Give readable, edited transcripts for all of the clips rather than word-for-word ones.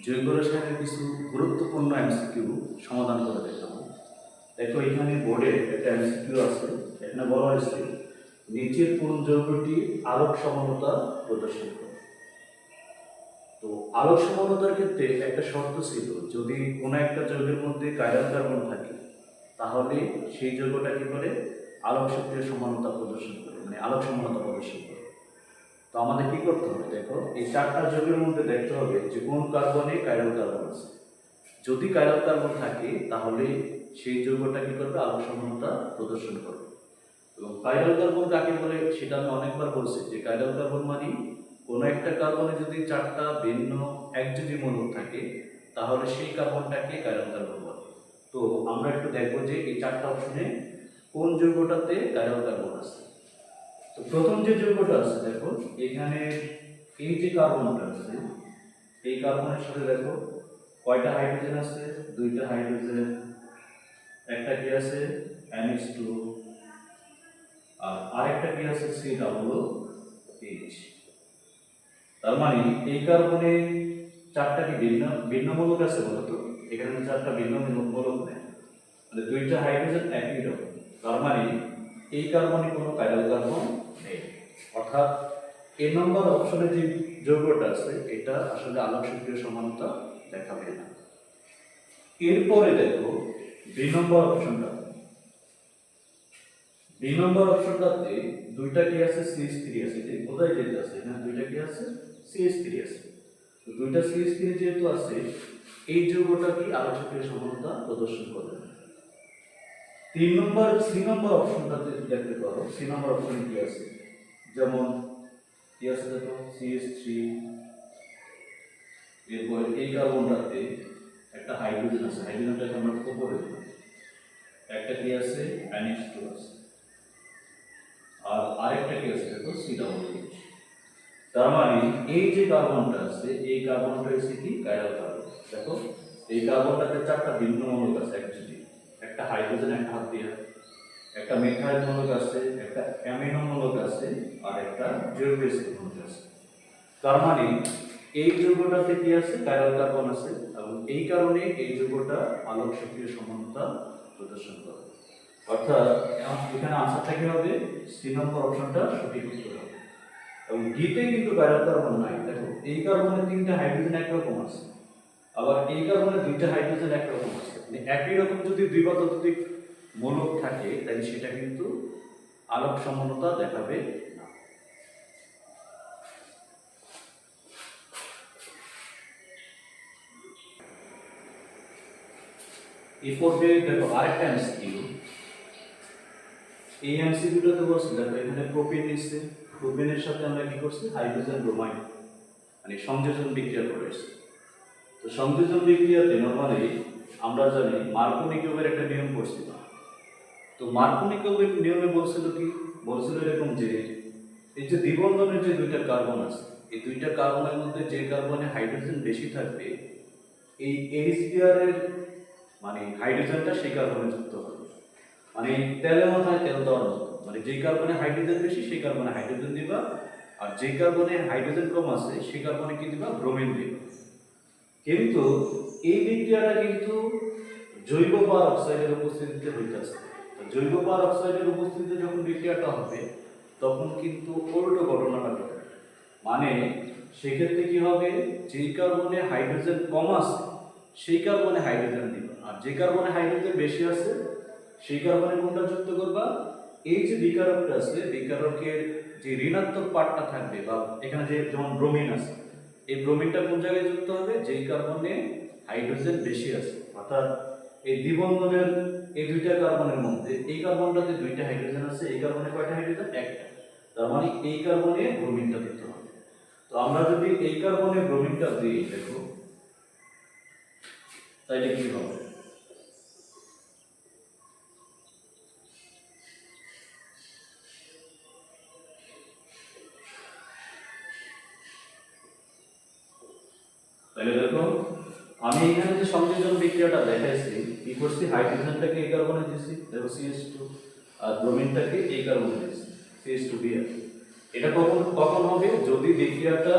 জৈব রসায়নের কিছু গুরুত্বপূর্ণ এমসিকিউ সমাধান করে দেখলাম। দেখো এখানে বোর্ডে একটা এমসিকিউ আছে, এখানে বলা হয়েছে নিচের কোন যৌগটি আলোক সমানতা প্রদর্শন করে। তো আলোক সমানতার ক্ষেত্রে একটা শর্ত ছিল, যদি কোনো একটা যৌগের মধ্যে কাইরাল কার্বন থাকে তাহলে সেই যৌগটা কি করে আলোক শক্তির সমানতা প্রদর্শন করে, মানে আলোক সমানতা প্রদর্শন করে। তো আমাদের কি করতে হবে, দেখো এই চারটা যৌগের মধ্যে দেখতে হবে যে কোন কার্বনে কাইরাল কার্বন আছে। যদি কাইরাল কার্বন থাকে তাহলে সেই যৌগটা কি করবে আলোক সমানতা প্রদর্শন করবে। এবং কাইরাল কার্বন কাকে বলে সেটা আমি অনেকবার বলছি যে কাইরাল কার্বন মানে কোনো একটা কার্বনে যদি চারটা ভিন্ন একযোজী মৌল থাকে তাহলে সেই কার্বনটাকে কাইরাল কার্বন বলে। তো আমরা একটু দেখবো যে এই চারটা অপশনে কোন যৌগটাতে কাইরাল কার্বন আছে। তো প্রথম যে যৌগটা আছে দেখো এখানে এই যে কার্বনটা আছে, এই কার্বনের সাথে দেখো কয়টা হাইড্রোজেন আছে, দুইটা হাইড্রোজেন, একটা কি আছে NH2 আর আরেকটা কি আছে COOH। তার মানে এই কার্বনে চারটা কি ভিন্ন ভিন্ন মৌল আছে বলতো, এখানে চারটা ভিন্ন মৌল নেই, মানে দুইটা হাইড্রোজেন একই রকম। তার মানে এই কার্বনে কোনো কাইরাল কার্বন নেই, অর্থাৎ এ নম্বর অপশনে যে যৌগটা আছে এটা আসলে আলোক শক্তির সমানতা দেখাবে না। এরপরে দেখো দুই নম্বর অপশনটা, দুই নম্বর অপশনটাতে দুইটা কি আছে CH3 আছে, যে বোঝাই যেতেছে এখানে দুইটা কি আছে CH3 আছে। তো দুইটা CH3 যেহেতু আছে এই যৌগটা কি আলোক শক্তির সমানতা প্রদর্শন করবে। তিন নম্বর সি নম্বর অপশনটাতে দেখতে পারো, সি নম্বর অপশনে কি আছে, যেমন কি আছে দেখো CH3, এরপর এই কার্বনটাতে একটা হাইড্রোজেন আছে, হাইড্রোজেনটাকে আমরা উপরে দিলাম, একটা কি আছে NH2 আছে আর আরেকটা কি আছে দেখো COOH। তার মানে এই যে কার্বনটা আছে এই কার্বনটা হচ্ছে কি কাইরাল কার্বন। দেখো এই কার্বনটাতে চারটা ভিন্ন মৌল আছে অ্যাকচুয়ালি, একটা হাইড্রোজেন একটা হাত দিয়ে, একটা মিথাইল মৌল আছে, একটা অ্যামিনো মৌল আছে আর একটা জৈব এসিড মৌল আছে। তার মানে এই যৌগটাতে কি আছে কাইরাল কার্বন আছে এবং এই কারণে এই যৌগটা আলোক শক্তির সমানতা প্রদর্শন করে। অর্থাৎ এখানে আনসারটা কি হবে সি নম্বর অপশনটা সঠিক উত্তর হবে। এবং ডিতে কিন্তু কাইরাল কার্বন নাই। দেখো এই কার্বনে তিনটা হাইড্রোজেন একরকম আছে, আবার এই কার্বনে দুইটা হাইড্রোজেন একরকম আছে, মানে একই রকম যদি দুই বা ততোধিক মৌলক থাকে তাহলে সেটা কিন্তু আলোক সমানতা দেখাবে না। এই পর্যায়ে দেখো আরেকটা এমসিকিউ, এই এমসিকিউটাতে বলছি দেখো এখানে প্রোপিন নিচ্ছে, প্রোপিনের সাথে আমরা কি করছি হাইড্রোজেন ব্রোমাইড মানে সংযোজন বিক্রিয়া করেছি। তো সংযোজন বিক্রিয়াতে নরমালি আমরা জানি মার্কোনিকোভের একটা নিয়ম পড়ছি। তো মার্কোনিকোভের নিয়মে বলছিল কি, বলছিল এরকম যে এই যে দ্বিবন্ধনের যে দুইটা কার্বন আছে এই দুইটা কার্বনের মধ্যে যে কার্বনে হাইড্রোজেন বেশি থাকবে এই H পেয়ারের মানে হাইড্রোজেনটা সেই কার্বনে যুক্ত হবে, মানে তেলের মাথায় তেল দেওয়ার মতো, মানে যেই কার্বনে হাইড্রোজেন বেশি সেই কার্বনে হাইড্রোজেন দিবা আর যেই কার্বনে হাইড্রোজেন কম আছে সেই কার্বনে কি দিবা ব্রোমিন দিবা। কিন্তু এই বিক্রিয়াটা কিন্তু জৈব পার অক্সাইডের উপস্থিতিতে হইতেছে। জৈব পার অক্সাইডের উপস্থিতিতে যখন বিক্রিয়াটা হবে তখন কিন্তু উল্টো ঘটনাটা ঘটে, মানে সেক্ষেত্রে কি হবে যেই কার্বনে হাইড্রোজেন কম আছে সেই কার্বনে হাইড্রোজেন দিবা আর যে কার্বনে হাইড্রোজেন বেশি আছে সেই কার্বনে কোনটা যুক্ত করবা, এই যে বিকারকটা আছে বিকারকের যে ঋণাত্মক পার্টটা থাকবে বা এখানে যে যেমন ব্রোমিন আছে এই ব্রোমিনটা কোন জায়গায় যুক্ত হবে যেই কার্বনে হাইড্রোজেন বেশি আছে। অর্থাৎ এই দ্বিবন্ধনের এই দুইটা কার্বনের মধ্যে এই কার্বনটাতে দুইটা হাইড্রোজেন আছে, এই কার্বনে কয়টা হাইড্রোজেন একটা, তার মানে এই কার্বনে ব্রোমিনটা দিতে হবে। তো আমরা যদি এই কার্বনে ব্রোমিনটা দিই দেখো তাইলে কি হবে, তাহলে দেখো আমি এখানে যে সংযোজন বিক্রিয়াটা দেখাইছি কি করছি হাইড্রোজেনটাকে এই কার্বনে দিয়েছি দেখো CH2 আর ব্রোমিনটাকে এই কার্বনে দিয়েছি CH2 দিয়ে। এটা কখন কখন হবে যদি বিক্রিয়াটা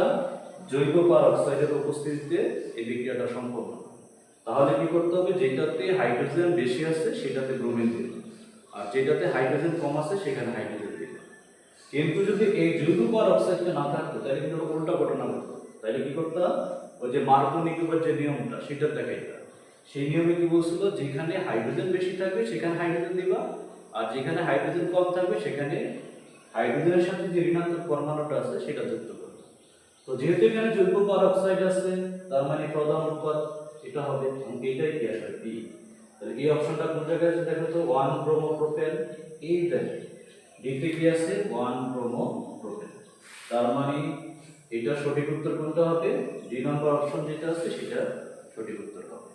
জৈব পারঅক্সাইডের উপস্থিতিতে এই বিক্রিয়াটা সম্ভব না। তাহলে কি করতে হবে, যেটাতে হাইড্রোজেন বেশি আছে সেটাতে ব্রোমিন দিবে, আর যেটাতে হাইড্রোজেন কম আছে সেখানে হাইড্রোজেন দিবে। কিন্তু যদি এই জৈব পারঅক্সাইডটা না থাকতো তাহলে কিন্তু উল্টা ঘটনা ঘটতো। তাহলে কি করতাম, ওই যে মার্কোনিকোভের যে নিয়মটা সেটা দেখাইতাম। সেই নিয়মে কি বলছিল, যেখানে হাইড্রোজেন বেশি থাকবে সেখানে হাইড্রোজেন দিবা, আর যেখানে হাইড্রোজেন কম থাকবে সেখানে হাইড্রোজেনের সাথে যে ঋণাত্মক পরমাণুটা আছে সেটা যুক্ত করবে। তো যেহেতু এখানে জৈব পারঅক্সাইড আছে, তার মানে প্রধান অনুপাত এটা হবে, এটাই কি আসলে বি। তাহলে এই অপশনটা কোন জায়গায় আছে দেখো তো, 1 ব্রোমোপ্রোপেন। এই দেখো ডিতে কি আছে, 1 ব্রোমোপ্রোপেন। তার মানে এটা সঠিক উত্তর কোনটা হবে, 2 নম্বর অপশন যেটা আছে সেটা সঠিক উত্তর হবে।